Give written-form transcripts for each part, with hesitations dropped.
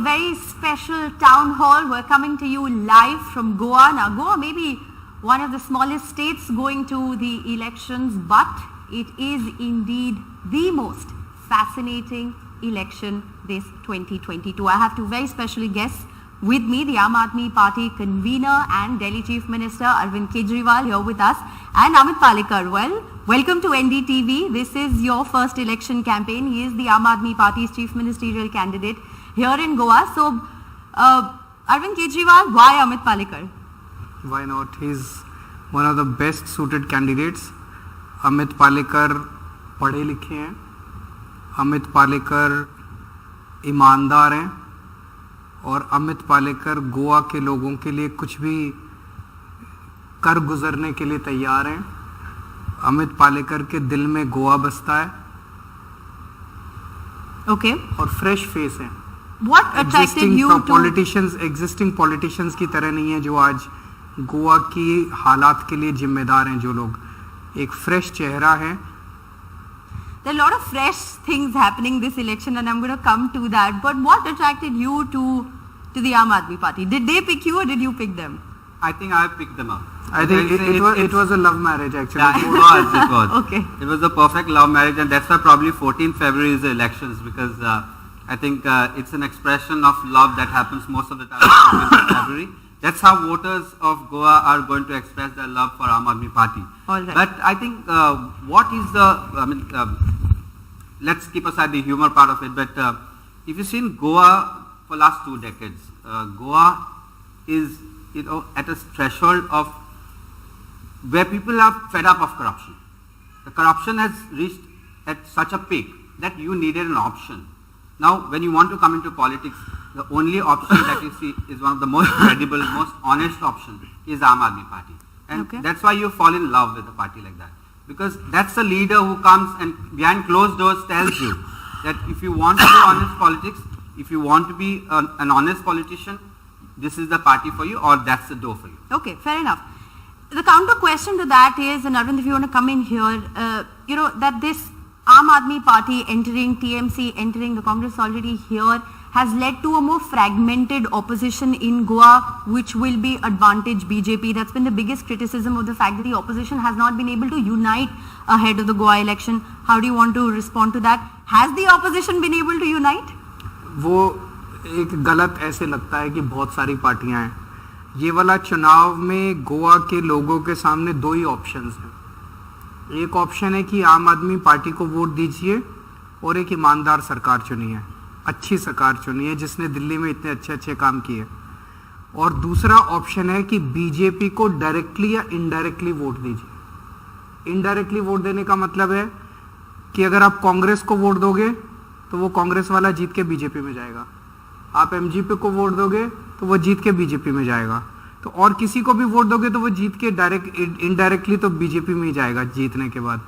very special town hall. We're coming to you live from Goa. Now, Goa may be one of the smallest states going to the elections, but it is indeed the most fascinating election this 2022. I have two very special guests with me, the Aam Aadmi Party convener and Delhi Chief Minister Arvind Kejriwal here with us, and Amit Palekar. Well, welcome to NDTV. This is your first election campaign. He is the Aam Aadmi Party's Chief Ministerial candidate here in Goa. So, Arvind Kejriwal, why Amit Palekar? Why not? He's one of the best suited candidates. Amit Palekar पढ़े लिखे हैं. अमित पालेकर ईमानदार हैं और अमित पालेकर गोवा के लोगों के लिए कुछ भी कर गुजरने के लिए तैयार हैं. अमित पालेकर के दिल में गोवा बसता है. Okay. और फ्रेश फेस हैं. What attracted you to existing politicians की तरह नहीं है जो आज गोवा की हालात के लिए जिम्मेदार हैं. जो लोग एक फ्रेश चेहरा है. There are a lot of fresh things happening this election, and I'm going to come to that. But what attracted you to the Aam Aadmi Party? Did they pick you or did you pick them? I think I picked them up. I think it was a love marriage actually. Yeah, it was. Okay. It was a perfect love marriage, and that's why probably 14th February is the elections, because I think it's an expression of love that happens most of the time in February. That's how voters of Goa are going to express their love for Aam Aadmi Party. All right. But I think what is the, let's keep aside the humor part of it, but if you've seen Goa for last 2 decades, Goa is, at a threshold of where people are fed up of corruption. The corruption has reached at such a peak that you needed an option. Now, when you want to come into politics, the only option that you see is one of the most credible, most honest option is Aam Aadmi Party. And that's why you fall in love with a party like that. Because that's a leader who comes and behind closed doors tells you that if you want to do honest politics, if you want to be an honest politician, this is the party for you, or that's the door for you. Okay, fair enough. The counter question to that is, and Arvind, if you want to come in here, that this Aam Aadmi Party entering TMC, entering the Congress already here, has led to a more fragmented opposition in Goa, which will be advantage BJP. That's been the biggest criticism of the fact that the opposition has not been able to unite ahead of the Goa election. How do you want to respond to that? Has the opposition been able to unite? वो एक गलत ऐसे लगता है कि बहुत सारी पार्टियां हैं. ये वाला चुनाव में गोवा के लोगों के सामने 2 ही ऑप्शंस हैं. एक ऑप्शन है कि आम आदमी पार्टी को वोट दीजिए और एक ईमानदार सरकार चुनिए, अच्छी सरकार चुनिए जिसने दिल्ली में इतने अच्छे अच्छे काम किए. और दूसरा ऑप्शन है कि बीजेपी को डायरेक्टली या इनडायरेक्टली वोट दीजिए. इनडायरेक्टली वोट देने का मतलब है कि अगर आप कांग्रेस को वोट दोगे तो वो कांग्रेस वाला जीत के बीजेपी में जाएगा. आप एमजीपी को वोट दोगे तो वो जीत के बीजेपी में जाएगा. तो और किसी को भी वोट दोगे तो वो जीत के इनडायरेक्टली तो बीजेपी में ही जाएगा जीतने के बाद.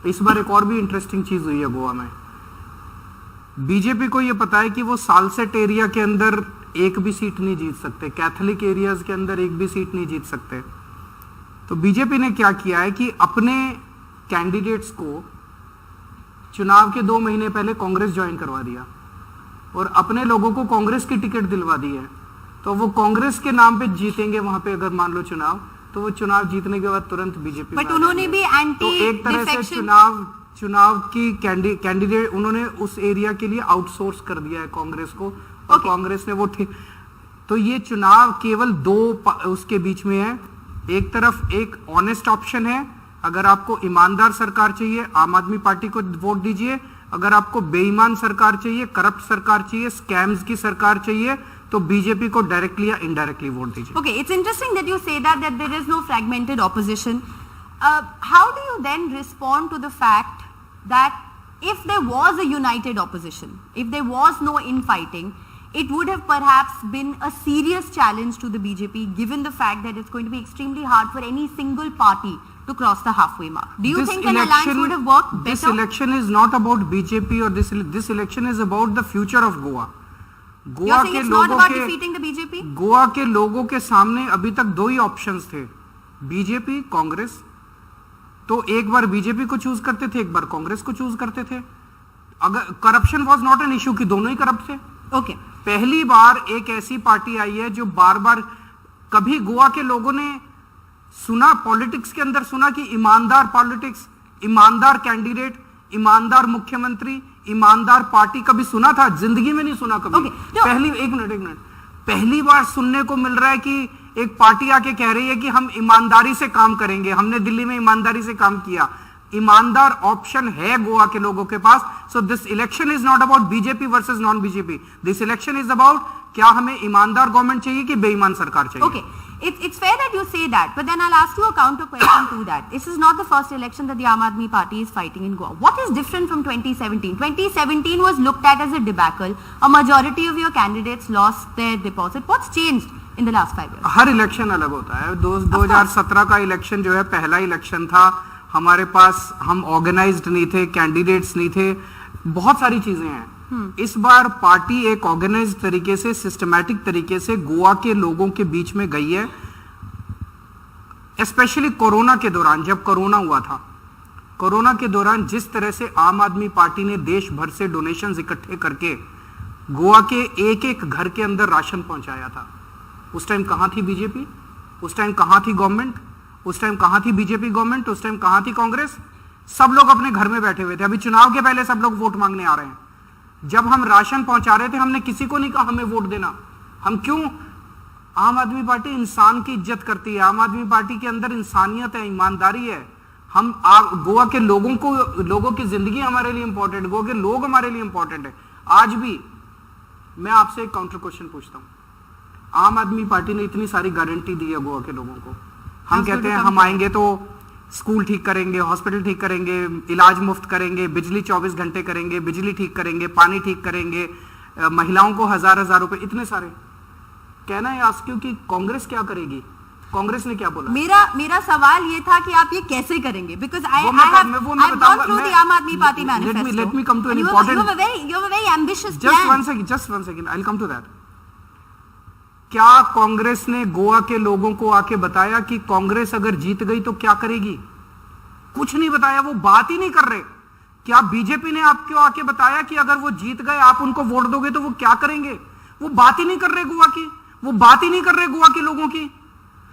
इस बार एक और भी इंटरेस्टिंग चीज हुई है गोवा में. बीजेपी को ये पता है कि वो सालसेट एरिया के अंदर एक भी सीट नहीं जीत सकते, कैथोलिक एरियाज के अंदर एक भी सीट नहीं जीत सकते. तो बीजेपी ने क्या किया है कि अपने कैंडिडेट्स को चुनाव के 2 महीने पहले कांग्रेस ज्वाइन करवा दिया और अपने लोगों को कांग्रेस की टिकट दिलवा दी है. तो वो कांग्रेस के नाम पे जीतेंगे वहां पे अगर मान लो चुनाव, तो वो चुनाव जीतने के बाद तुरंत बीजेपी. बट उन्होंने भी तो एक तरह से चुनाव की कैंडिडेट उन्होंने उस एरिया के लिए आउटसोर्स कर दिया है कांग्रेस को, और कांग्रेस ने वो ठीक. तो ये चुनाव केवल 2 उसके बीच में है. एक तरफ एक ऑनेस्ट ऑप्शन है, अगर आपको ईमानदार सरकार चाहिए आम आदमी पार्टी को वोट दीजिए. अगर आपको बेईमान सरकार चाहिए, करप्ट सरकार चाहिए, स्कैम्स की सरकार चाहिए, तो बीजेपी को डायरेक्टली या इनडायरेक्टली वोट दीजिए. Okay, it's interesting that you say that there is no fragmented opposition. How do you then respond to the fact that if there was a united opposition, if there was no infighting, it would have perhaps been a serious challenge to the BJP, given the fact that it's going to be extremely hard for any single party to cross the halfway mark. Do you think an alliance would have worked better? This election is not about BJP or this election is about the future of Goa. You're saying it's not about defeating the BJP? Goa के लोगों के सामने अभी तक 2 ही options थे, BJP, Congress. तो एक बार BJP को चूज करते थे, एक बार कांग्रेस को चूज करते थे. अगर corruption was not an issue कि दोनों ही करप्ट थे. ओके पहली बार एक ऐसी पार्टी आई है जो बार बार, कभी गोवा के लोगों ने सुना पॉलिटिक्स के अंदर, सुना कि ईमानदार पॉलिटिक्स, ईमानदार कैंडिडेट, ईमानदार मुख्यमंत्री, ईमानदार पार्टी कभी सुना था? जिंदगी में नहीं सुना कभी। एक मिनट, पहली बार सुनने को मिल रहा है कि एक पार्टी आके कह रही है कि हम ईमानदारी से काम करेंगे, हमने दिल्ली में ईमानदारी से काम किया। ईमानदार ऑप्शन है गोवा के लोगों के पास। So this election is not about BJP versus non BJP, this election is about क्या हमें ईमानदार गवर्नमेंट चाहिए कि बेईमान सरकार चाहिए। Okay. It's fair that you say that, but then I'll ask you a counter question to that. This is not the first election that the Aam Aadmi Party is fighting in Goa. What is different from 2017? 2017 was looked at as a debacle. A majority of your candidates lost their deposit. What's changed in the last 5 years? Her election अलग होता है। 2017 का election जो है पहला election था, हमारे पास हम ऑर्गेनाइज्ड नहीं थे, कैंडिडेट्स नहीं थे, बहुत सारी चीजें हैं। इस बार पार्टी एक ऑर्गेनाइज्ड तरीके से, सिस्टमैटिक तरीके से गोवा के लोगों के बीच में गई है। स्पेशली कोरोना के दौरान, जब कोरोना हुआ था, कोरोना के दौरान जिस तरह से आम आदमी पार्टी ने देश भर से डोनेशंस इकट्ठे करके गोवा के एक एक घर के अंदर राशन पहुंचाया था, उस टाइम कहां थी बीजेपी? उस टाइम कहां थी गवर्नमेंट? उस टाइम कहां थी बीजेपी गवर्नमेंट? उस टाइम कहां थी कांग्रेस? सब लोग अपने घर में बैठे हुए थे। अभी चुनाव के पहले सब लोग वोट मांगने आ रहे हैं। जब हम राशन पहुंचा रहे थे, हमने किसी को नहीं कहा हमें वोट देना। हम क्यों? आम आदमी पार्टी इंसान की इज्जत करती है, आम आदमी पार्टी के अंदर इंसानियत है, ईमानदारी है। हम गोवा के लोगों की जिंदगी हमारे लिए इंपॉर्टेंट, गोवा के लोग हमारे लिए इंपॉर्टेंट है। आज भी मैं आपसे एक काउंटर क्वेश्चन पूछता हूं। आम आदमी पार्टी ने इतनी सारी गारंटी दी है गोवा के लोगों को। हम कहते हैं हम आएंगे तो स्कूल ठीक करेंगे, हॉस्पिटल ठीक करेंगे, इलाज मुफ्त करेंगे, बिजली 24 घंटे करेंगे, बिजली ठीक करेंगे, पानी ठीक करेंगे, महिलाओं को 1000 रुपए, इतने सारे। कहना है आस्क यू कि कांग्रेस क्या करेगी? कांग्रेस ने क्या बोला? मेरा सवाल ये था कि आप ये कैसे करेंगे? Because I have gone through the Aam Aadmi Party manifesto. Let me come to an important. You have a very ambitious plan. Just one second. I'll come to that. क्या कांग्रेस ने गोवा के लोगों को आके बताया कि कांग्रेस अगर जीत गई तो क्या करेगी? कुछ नहीं बताया, वो बात ही नहीं कर रहे। क्या बीजेपी ने आपको आके बताया कि अगर वो जीत गए, आप उनको वोट दोगे तो वो क्या करेंगे? वो बात ही नहीं कर रहे गोवा की, वो बात ही नहीं कर रहे गोवा के लोगों की।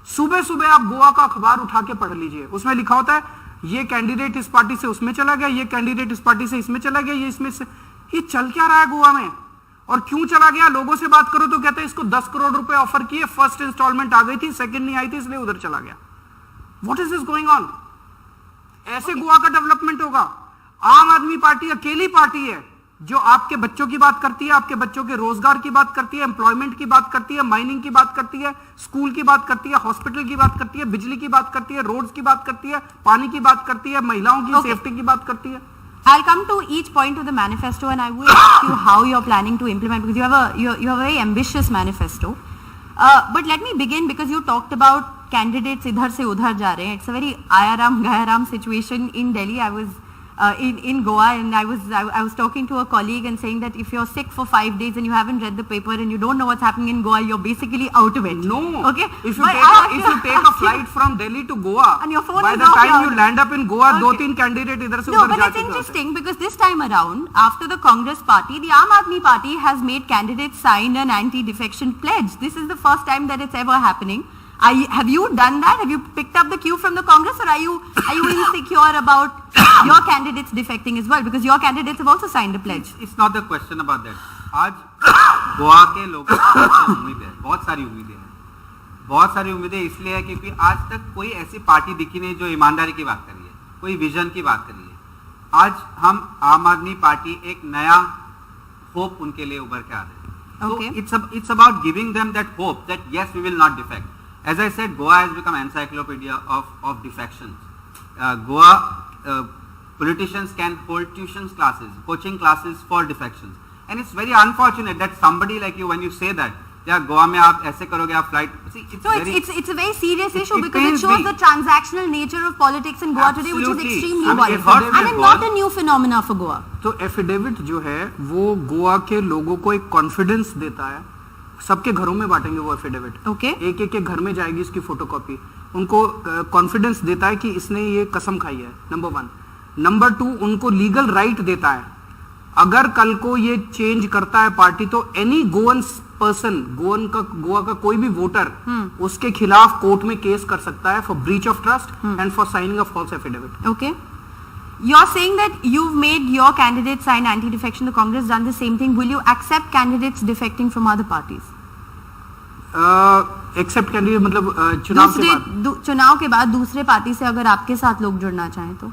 सुबह सुबह आप गोवा का अखबार उठा के पढ़ लीजिए, उसमें लिखा होता है ये कैंडिडेट इस पार्टी से उसमें चला गया, ये कैंडिडेट इस पार्टी से इसमें चला गया, ये इसमें से। ये चल क्या रहा है गोवा में और क्यों चला गया? लोगों से बात करो तो कहते हैं इसको 10 करोड़ रुपए ऑफर किए, फर्स्ट इंस्टॉलमेंट आ गई थी, सेकंड नहीं आई थी, इसलिए उधर चला गया। What is this going on? ऐसे गोवा का डेवलपमेंट होगा? आम आदमी पार्टी अकेली पार्टी है जो आपके बच्चों की बात करती है, आपके बच्चों के रोजगार की बात करती है, एम्प्लॉयमेंट की बात करती है, माइनिंग की बात करती है, स्कूल की बात करती है, हॉस्पिटल की बात करती है, बिजली की बात करती है, रोड्स की बात करती है, पानी की बात करती है, महिलाओं की सेफ्टी की बात करती है। I'll come to each point of the manifesto and I will ask you how you're planning to implement, because you have a very ambitious manifesto. But let me begin, because you talked about candidates idhar se udhar ja rahe hain. It's a very ayaram gayaram situation in Delhi. I was in Goa and I was talking to a colleague and saying that if you're sick for 5 days and you haven't read the paper and you don't know what's happening in Goa, you're basically out of it. No. Okay. If you take a flight from Delhi to Goa, and your phone by is the off, time you land up in Goa, Okay. 2-3 candidate इधर से No, उधर but जा it's चुके होते हैं। interesting because this time around, after the Congress party, the Aam Aadmi Party has made candidates sign an anti-defection pledge. This is the first time that it's ever happening. Have you done that? Have you picked up the cue from the Congress, or are you insecure about your candidates defecting as well? Because your candidates have also signed a pledge. It's not the question about that. आज गोवा के लोगों को उम्मीद है, बहुत सारी उम्मीदें हैं, बहुत सारी उम्मीदें इसलिए है क्योंकि आज तक कोई ऐसी पार्टी दिखी नहीं जो ईमानदारी की बात करी है, कोई विजन की बात करी है। आज हम आम आदमी पार्टी एक नया होप उनके लिए उभर के आ रहे हैं। So it's about giving them that hope that yes, we will not defect. As I said, Goa has become encyclopedia of defections. Goa politicians can hold tuition classes, coaching classes for defections, and it's very unfortunate that somebody like you, when you say that, yeah, Goa में आप ऐसे करोगे, आप flight. See, it's a very serious issue because it shows the transactional nature of politics in Goa today, which is extremely volatile. And it's not a new phenomena for Goa. तो affidavit जो है वो गोवा के लोगों को एक confidence देता है। सबके घरों में बांटेंगे वो एफिडेविट। एक एक के घर में जाएगी इसकी फोटोकॉपी। उनको कॉन्फिडेंस देता है कि इसने ये कसम खाई है, नंबर 1। नंबर 2, उनको लीगल राइट देता है अगर कल को ये चेंज करता है पार्टी तो एनी गोवन पर्सन, गोवा का कोई भी वोटर उसके खिलाफ कोर्ट में केस कर सकता है for breach of trust and for signing a false affidavit. Okay. You're saying that you've made your candidate sign anti-defection. The Congress done the same thing. Will you accept candidates defecting from other parties? Except candidate मतलब चुनाव के बाद? चुनाव के बाद दूसरे party से अगर आपके साथ लोग जुड़ना चाहें तो?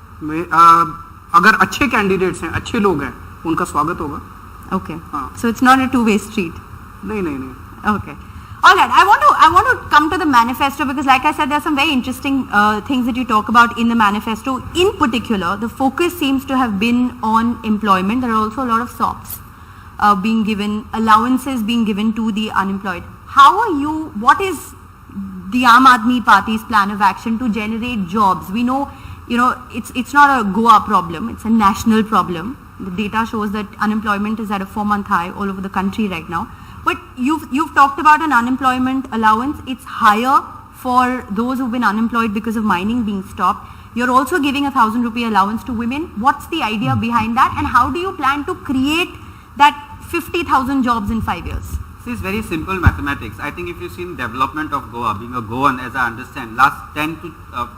अगर अच्छे कैंडिडेट्स हैं, अच्छे लोग हैं, उनका स्वागत होगा. Okay. हाँ. So it's not a two-way street. नहीं. Okay. All right. I want to come to the manifesto because, like I said, there are some very interesting things that you talk about in the manifesto. In particular, the focus seems to have been on employment. There are also a lot of SOPs being given, allowances being given to the unemployed. How are you? What is the Aam Aadmi Party's plan of action to generate jobs? We know, it's not a Goa problem. It's a national problem. The data shows that unemployment is at a 4-month high all over the country right now. But you've talked about an unemployment allowance. It's higher for those who've been unemployed because of mining being stopped. You're also giving a 1,000 rupee allowance to women. What's the idea behind that, and how do you plan to create that 50,000 jobs in 5 years? See, it's very simple mathematics. I think if you've seen development of Goa, being a Goan, as I understand, last 10 to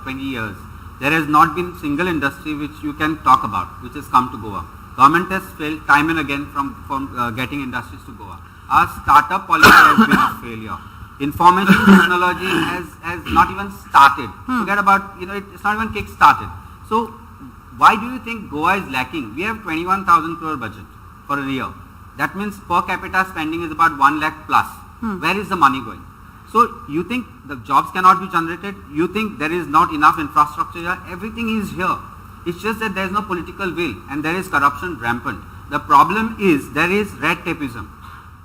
20 years, there has not been single industry which you can talk about, which has come to Goa. Government has failed time and again from getting industries to Goa. Our startup policy has been a failure. Information technology has not even started. Forget about, it's not even kick-started. So, why do you think Goa is lacking? We have 21,000 crore budget for a year. That means per capita spending is about 1 lakh plus. Where is the money going? So, you think the jobs cannot be generated? You think there is not enough infrastructure here? Everything is here. It's just that there is no political will and there is corruption rampant. The problem is there is red tapeism.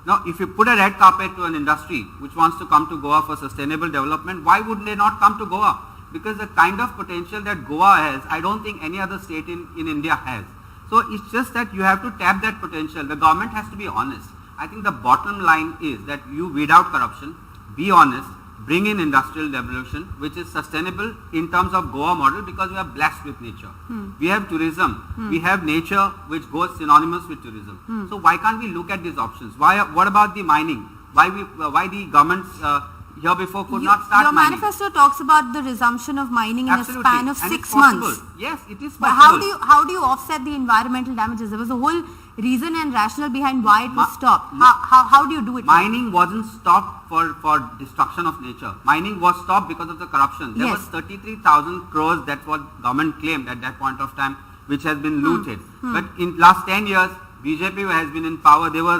Now, if you put a red carpet to an industry which wants to come to Goa for sustainable development, why would they not come to Goa? Because the kind of potential that Goa has, I don't think any other state in India has. So, it's just that you have to tap that potential. The government has to be honest. I think the bottom line is that you weed out corruption, be honest, bring in industrial revolution, which is sustainable in terms of Goa model because we are blessed with nature. We have tourism. We have nature which goes synonymous with tourism. So why can't we look at these options? What about the mining? Why the governments here before could not start your mining? Your manifesto talks about the resumption of mining Absolutely. in a span of And 6 it's possible. months. Yes, it is But possible. how do you offset the environmental damages? There was a whole reason and rationale behind why it was stopped. How do you do it? Mining wasn't stopped for destruction of nature. Mining was stopped because of the corruption. There Yes. was 33,000 crores, that's what government claimed at that point of time, which has been looted. But in last 10 years, BJP has been in power. They were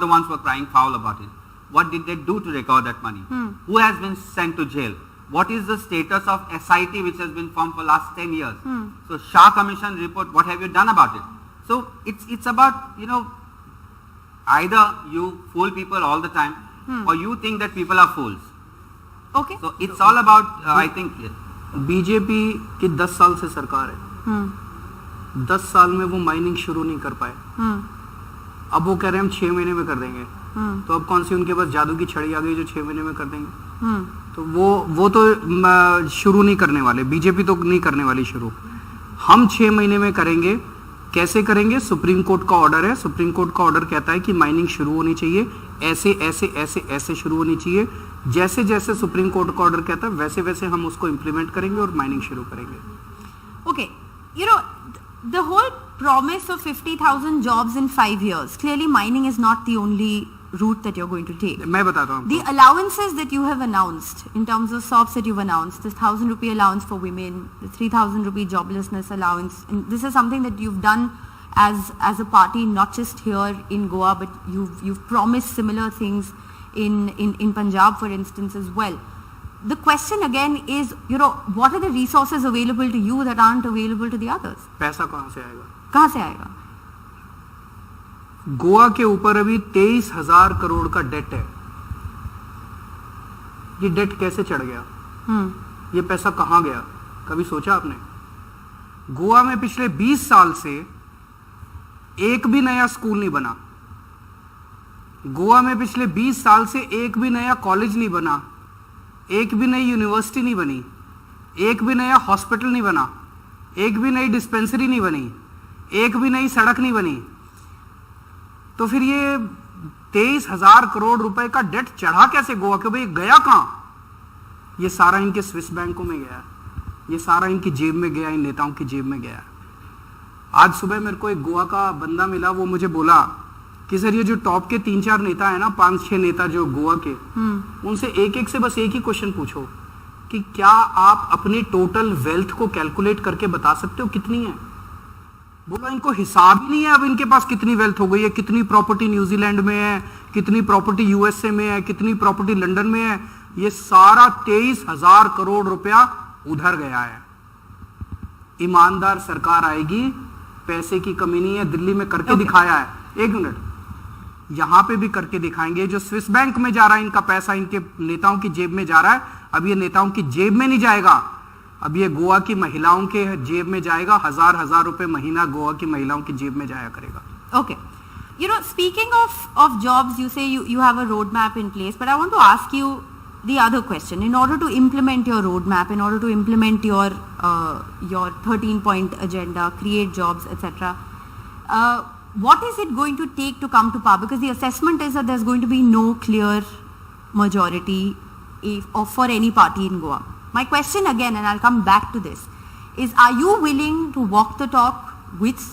the ones who were crying foul about it. What did they do to recover that money? Who has been sent to jail? What is the status of SIT which has been formed for last 10 years? So Shah Commission report, what have you done about it? So it's about, either you fool people all the time or you think that people are fools. Okay. So it's all about, I think, BJP की 10 साल से सरकार है. 10 साल में वो mining शुरू नहीं कर पाए. अब वो कह रहे हैं हम 6 महीने में कर देंगे. तो अब कौन सी उनके पास जादू की छड़ी आ गई जो 6 महीने में कर देंगे? तो वो तो शुरू नहीं करने वाले. बीजेपी तो नहीं करने वाली शुरू. हम 6 महीने में करेंगे. कैसे करेंगे? सुप्रीम कोर्ट का ऑर्डर है. सुप्रीम कोर्ट का ऑर्डर कहता है कि माइनिंग शुरू होनी चाहिए, ऐसे ऐसे ऐसे ऐसे शुरू होनी चाहिए. जैसे जैसे सुप्रीम कोर्ट का ऑर्डर कहता है वैसे वैसे हम उसको इम्प्लीमेंट करेंगे और माइनिंग शुरू करेंगे. Okay, the whole promise of 50,000 jobs in 5 years, clearly mining is not the only route that you're going to take. मैं बताता हूँ. The allowances that you have announced, in terms of SOPs that you've announced, this 1,000 rupee allowance for women, the 3,000 rupee joblessness allowance, and this is something that you've done as a party, not just here in Goa, but you've promised similar things in Punjab, for instance, as well. The question again is, what are the resources available to you that aren't available to the others? पैसा कहाँ से आएगा? कहाँ से आएगा? गोवा के ऊपर अभी 23,000 करोड़ का डेट है. ये डेट कैसे चढ़ गया? ये पैसा कहाँ गया? कभी सोचा आपने? गोवा में पिछले 20 साल से एक भी नया स्कूल नहीं बना. गोवा में पिछले 20 साल से एक भी नया कॉलेज नहीं बना, एक भी नई यूनिवर्सिटी नहीं बनी, एक भी नया हॉस्पिटल नहीं बना, एक भी नई डिस्पेंसरी नहीं बनी, एक भी नई सड़क नहीं बनी. तो फिर ये 23,000 करोड़ रुपए का डेट चढ़ा कैसे गोवा के? भाई गया कहां? ये सारा इनके स्विस बैंकों में गया, ये सारा इनकी जेब में गया, इन नेताओं की जेब में गया। आज सुबह मेरे को एक गोवा का बंदा मिला, वो मुझे बोला कि सर ये जो टॉप के 3-4 नेता है ना, 5-6 नेता जो गोवा के, उनसे एक से बस एक ही क्वेश्चन पूछो कि क्या आप अपनी टोटल वेल्थ को कैलकुलेट करके बता सकते हो कितनी है? बोला इनको हिसाब ही नहीं है अब इनके पास कितनी वेल्थ हो गई है, कितनी प्रॉपर्टी न्यूजीलैंड में है, कितनी प्रॉपर्टी यूएसए में है, कितनी प्रॉपर्टी लंदन में है। ये सारा 23,000 करोड़ रुपया उधर गया है। ईमानदार सरकार आएगी, पैसे की कमी नहीं है, दिल्ली में करके दिखाया है। 1 मिनट, यहां पे भी करके दिखाएंगे। जो स्विस बैंक में जा रहा है इनका पैसा, इनके नेताओं की जेब में जा रहा है, अब ये नेताओं की जेब में नहीं जाएगा, अब ये गोवा की महिलाओं के जेब में जाएगा। 1,000 रुपए महीना गोवा की महिलाओं की जेब में जाया करेगा। Okay. You know, speaking of jobs, you say you have a roadmap in place, but I want to ask you the other question. In order to implement your roadmap, in order to implement your 13-point agenda, create jobs, etc., what is it going to take to come to power? Because the assessment is that there's going to be no clear majority for any party in Goa. My question again, and I'll come back to this, is are you willing to walk the talk with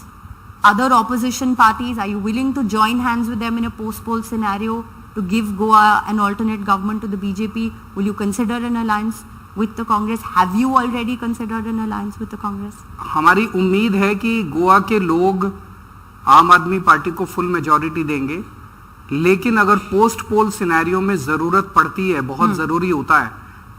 other opposition parties? Are you willing to join hands with them in a post-poll scenario to give Goa an alternate government to the BJP? Will you consider an alliance with the Congress? Have you already considered an alliance with the Congress? हमारी उम्मीद है कि गोवा के लोग आम आदमी party को full majority देंगे, लेकिन अगर पोस्ट पोल सिनेरियो में जरूरत पड़ती है, बहुत जरूरी होता है,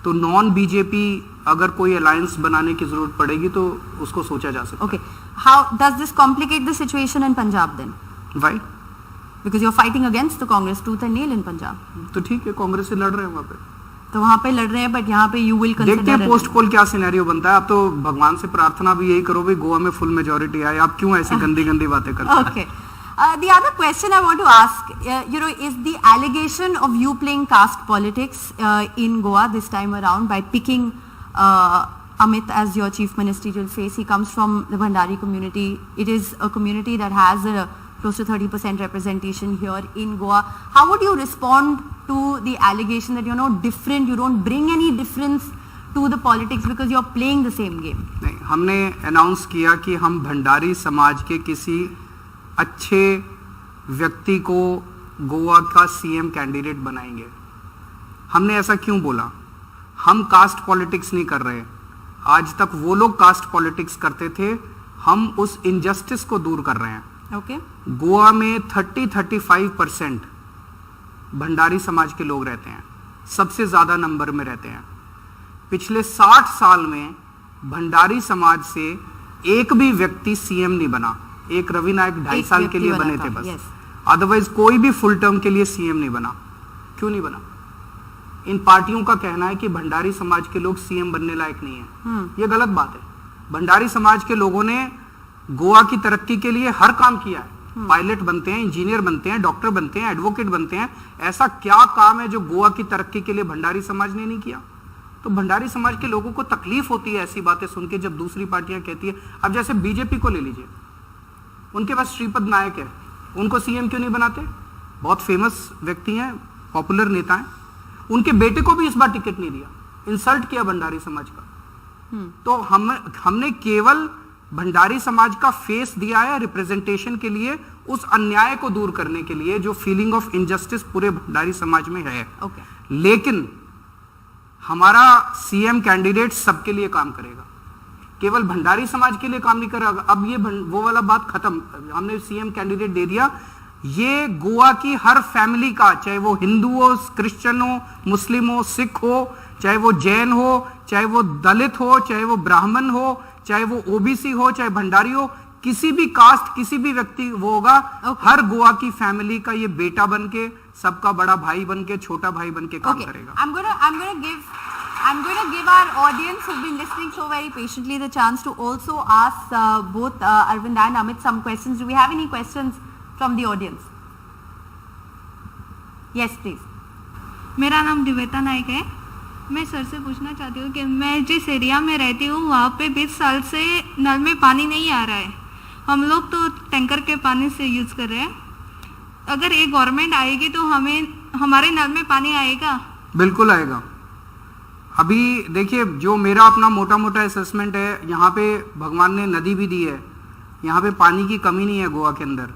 तो नॉन बीजेपी अगर कोई अलायंस बनाने की जरूरत पड़ेगी तो उसको सोचा जा सकता है। Okay. How does this complicate the situation in Punjab then? Why? Because you're fighting against the Congress tooth and nail in Punjab. तो ठीक है, कांग्रेस से लड़ रहे हैं वहाँ पे, तो वहाँ पे लड़ रहे हैं, बट यहाँ पे you will consider. देखते हैं पोस्ट पोल क्या सिनेरियो बनता है। आप तो भगवान से प्रार्थना भी यही करो भाई गोवा में फुल मेजॉरिटी आए। आप क्यों ऐसी गंदी बातें करते हैं? Okay. The other question I want to ask, is the allegation of you playing caste politics in Goa this time around by picking Amit as your chief ministerial face. He comes from the Bhandari community. It is a community that has a close to 30% representation here in Goa. How would you respond to the allegation that you're not different, you don't bring any difference to the politics because you're playing the same game? नहीं, हमने announce किया कि हम भंडारी समाज के किसी अच्छे व्यक्ति को गोवा का सीएम कैंडिडेट बनाएंगे। हमने ऐसा क्यों बोला? हम कास्ट पॉलिटिक्स नहीं कर रहे। आज तक वो लोग कास्ट पॉलिटिक्स करते थे, हम उस इनजस्टिस को दूर कर रहे हैं। Okay. गोवा में 30-35% भंडारी समाज के लोग रहते हैं, सबसे ज्यादा नंबर में रहते हैं। पिछले 60 साल में भंडारी समाज से एक भी व्यक्ति सीएम नहीं बना। एक रवि नायक 2.5 साल के लिए बने थे बस, अदरवाइज कोई भी फुल टर्म के लिए सीएम नहीं बना। क्यों नहीं बना? इन पार्टियों का कहना है कि भंडारी समाज के लोग सीएम बनने लायक नहीं है। ये गलत बात है। भंडारी समाज के लोगों ने गोवा की तरक्की के लिए हर काम किया है। पायलट बनते हैं, इंजीनियर बनते हैं, डॉक्टर बनते हैं, एडवोकेट बनते हैं। ऐसा क्या काम है जो गोवा की तरक्की के लिए भंडारी समाज ने नहीं किया? तो भंडारी समाज के लोगों को तकलीफ होती है ऐसी बातें सुन के जब दूसरी पार्टियां कहती है। अब जैसे बीजेपी को ले लीजिए, उनके पास श्रीपद नायक है, उनको सीएम क्यों नहीं बनाते? बहुत फेमस व्यक्ति हैं, पॉपुलर नेता हैं। उनके बेटे को भी इस बार टिकट नहीं दिया, इंसल्ट किया भंडारी समाज का। तो हमने केवल भंडारी समाज का फेस दिया है रिप्रेजेंटेशन के लिए, उस अन्याय को दूर करने के लिए जो फीलिंग ऑफ इनजस्टिस पूरे भंडारी समाज में है। लेकिन हमारा सीएम कैंडिडेट सबके लिए काम करेगा, केवल भंडारी समाज के लिए काम नहीं करेगा। अब ये वो वाला बात खत्म, हमने सीएम कैंडिडेट दे दिया। ये गोवा की हर फैमिली का, चाहे वो हिंदू हो, क्रिश्चियन हो, मुस्लिम हो, सिख हो, चाहे वो जैन हो, चाहे वो दलित हो, चाहे वो ब्राह्मण हो, चाहे वो ओबीसी हो, चाहे भंडारी हो, किसी भी कास्ट, किसी भी व्यक्ति वो होगा। हर गोवा की फैमिली का ये बेटा बनके, सबका बड़ा भाई बनके, छोटा भाई बनके काम करेगा। I'm going to give our audience who've been listening so very patiently the chance to also ask both Arvind and Amit some questions. Do we have any questions from the audience? Yes, please. मेरा नाम दिवेता नाइक है। मैं sir से पूछना चाहती हूँ कि मैं जिस एरिया में रहती हूँ वहाँ पे 20 साल से नल में पानी नहीं आ रहा है। हम लोग तो टैंकर के पानी से यूज़ कर रहे हैं। अगर एक गवर्नमेंट आएगी तो हमें हमारे नल में पानी आएगा? बिल्कुल आएगा। अभी देखिए, जो मेरा अपना मोटा मोटा असेसमेंट है, यहाँ पे भगवान ने नदी भी दी है, यहाँ पे पानी की कमी नहीं है गोवा के अंदर।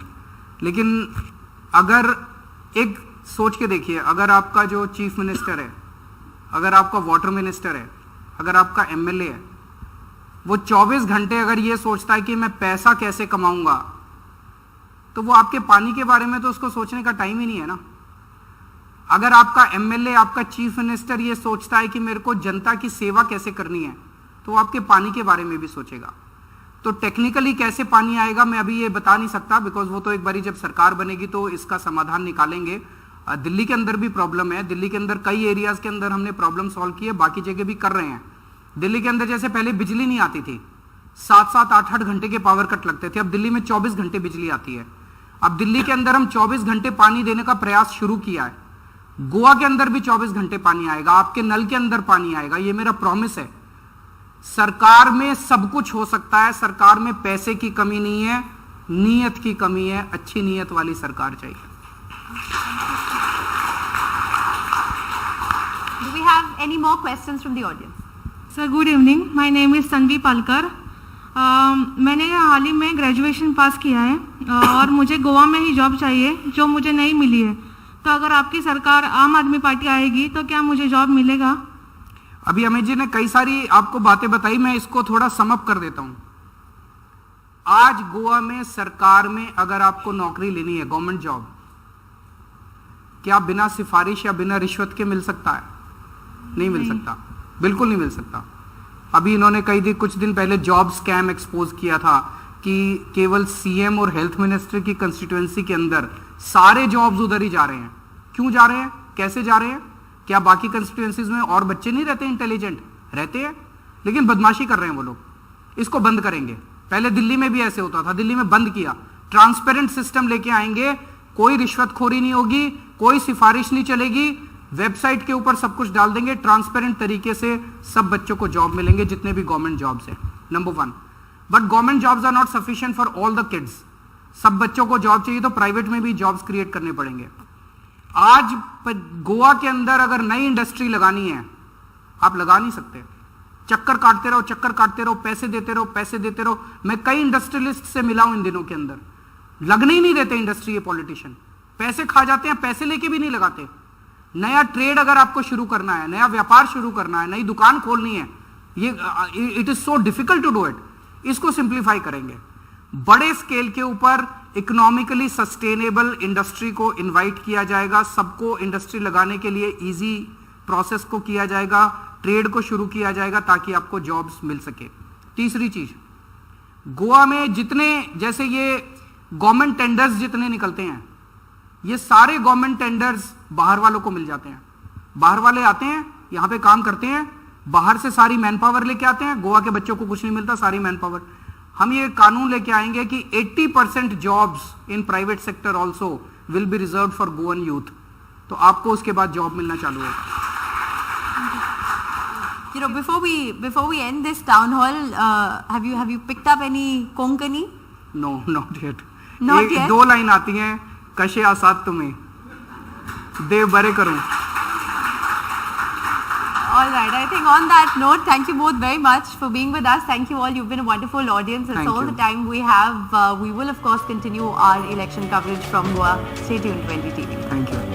लेकिन अगर एक सोच के देखिए, अगर आपका जो चीफ मिनिस्टर है, अगर आपका वाटर मिनिस्टर है, अगर आपका एमएलए है, वो 24 घंटे अगर ये सोचता है कि मैं पैसा कैसे कमाऊंगा, तो वो आपके पानी के बारे में तो उसको सोचने का टाइम ही नहीं है ना। अगर आपका एमएलए, आपका चीफ मिनिस्टर ये सोचता है कि मेरे को जनता की सेवा कैसे करनी है, तो वो आपके पानी के बारे में भी सोचेगा। तो टेक्निकली कैसे पानी आएगा मैं अभी ये बता नहीं सकता, बिकॉज वो तो एक बारी जब सरकार बनेगी तो इसका समाधान निकालेंगे। दिल्ली के अंदर भी प्रॉब्लम है, दिल्ली के अंदर कई एरियाज के अंदर हमने प्रॉब्लम सॉल्व की है, बाकी जगह भी कर रहे हैं। दिल्ली के अंदर जैसे पहले बिजली नहीं आती थी, 7-7, 8-8 घंटे के पावर कट लगते थे, अब दिल्ली में 24 घंटे बिजली आती है। अब दिल्ली के अंदर हम 24 घंटे पानी देने का प्रयास शुरू किया है। गोवा के अंदर भी 24 घंटे पानी आएगा, आपके नल के अंदर पानी आएगा, ये मेरा प्रॉमिस है। सरकार में सब कुछ हो सकता है, सरकार में पैसे की कमी नहीं है, नीयत की कमी है। अच्छी नीयत वाली सरकार चाहिए। Do we have any more questions from the audience? Sir good evening, my name is Tanvi Palkar. मैंने हाल ही में ग्रेजुएशन पास किया है और मुझे गोवा में ही जॉब चाहिए जो मुझे नहीं मिली है। तो अगर आपकी सरकार आम आदमी पार्टी आएगी तो क्या मुझे जॉब मिलेगा? अभी अमित जी ने कई सारी आपको बातें बताई, मैं इसको थोड़ा समअप कर देता हूं। आज गोवा में सरकार में अगर आपको नौकरी लेनी है, गवर्नमेंट जॉब, क्या बिना सिफारिश या बिना रिश्वत के मिल सकता है? नहीं मिल सकता, बिल्कुल नहीं मिल सकता। अभी इन्होंने कुछ दिन पहले जॉब स्कैम एक्सपोज किया था कि केवल सीएम और हेल्थ मिनिस्टर की कंस्टिट्यूएंसी के अंदर सारे जॉब्स उधर ही जा रहे हैं। क्यों जा रहे हैं, कैसे जा रहे हैं? क्या बाकी कंस्टिट्यूएंसीज में और बच्चे नहीं रहते, इंटेलिजेंट रहते हैं, लेकिन बदमाशी कर रहे हैं वो लोग। इसको बंद करेंगे। पहले दिल्ली में भी ऐसे होता था, दिल्ली में बंद किया। ट्रांसपेरेंट सिस्टम लेके आएंगे, कोई रिश्वतखोरी नहीं होगी, कोई सिफारिश नहीं चलेगी, वेबसाइट के ऊपर सब कुछ डाल देंगे, ट्रांसपेरेंट तरीके से सब बच्चों को जॉब मिलेंगे जितने भी गवर्नमेंट जॉब्स है। Number 1। But government jobs are not sufficient for all the kids. सब बच्चों को जॉब चाहिए तो प्राइवेट में भी जॉब्स क्रिएट करने पड़ेंगे। आज गोवा के अंदर अगर नई इंडस्ट्री लगानी है, आप लगा नहीं सकते। चक्कर काटते रहो, चक्कर काटते रहो, पैसे देते रहो, पैसे देते रहो। मैं कई इंडस्ट्रियलिस्ट से मिला हूं इन दिनों के अंदर, लगने ही नहीं देते इंडस्ट्री। ये पॉलिटिशियन पैसे खा जाते हैं, पैसे लेके भी नहीं लगाते। नया ट्रेड अगर आपको शुरू करना है, नया व्यापार शुरू करना है, नई दुकान खोलनी है, ये it is so difficult to do it. इसको सिंप्लीफाई करेंगे। बड़े स्केल के ऊपर इकोनॉमिकली सस्टेनेबल इंडस्ट्री को इनवाइट किया जाएगा, सबको इंडस्ट्री लगाने के लिए इजी प्रोसेस को किया जाएगा, ट्रेड को शुरू किया जाएगा ताकि आपको जॉब्स मिल सके। तीसरी चीज, गोवा में जितने जैसे ये गवर्नमेंट टेंडर्स जितने निकलते हैं, ये सारे गवर्नमेंट टेंडर्स बाहर वालों को मिल जाते हैं। बाहर वाले आते हैं, यहां पे काम करते हैं, बाहर से सारी मैन पावर लेके आते हैं। गोवा के बच्चों को कुछ नहीं मिलता, सारी मैन पावर। हम ये कानून लेके आएंगे कि 80% jobs in private sector also will be reserve for Goan youth. तो आपको उसके बाद जॉब मिलना चालू होगा। You know, before we end this town hall, have you picked up any Konkani? No, not yet. Not yet? 2 line आती हैं, कशे आसाद तुम्हें देव बरे करूं। All right. I think on that note, thank you both very much for being with us. Thank you all. You've been a wonderful audience. It's Thank all you. the time we have. We will of course continue our election coverage from Goa. Stay tuned to NDTV. Thank you.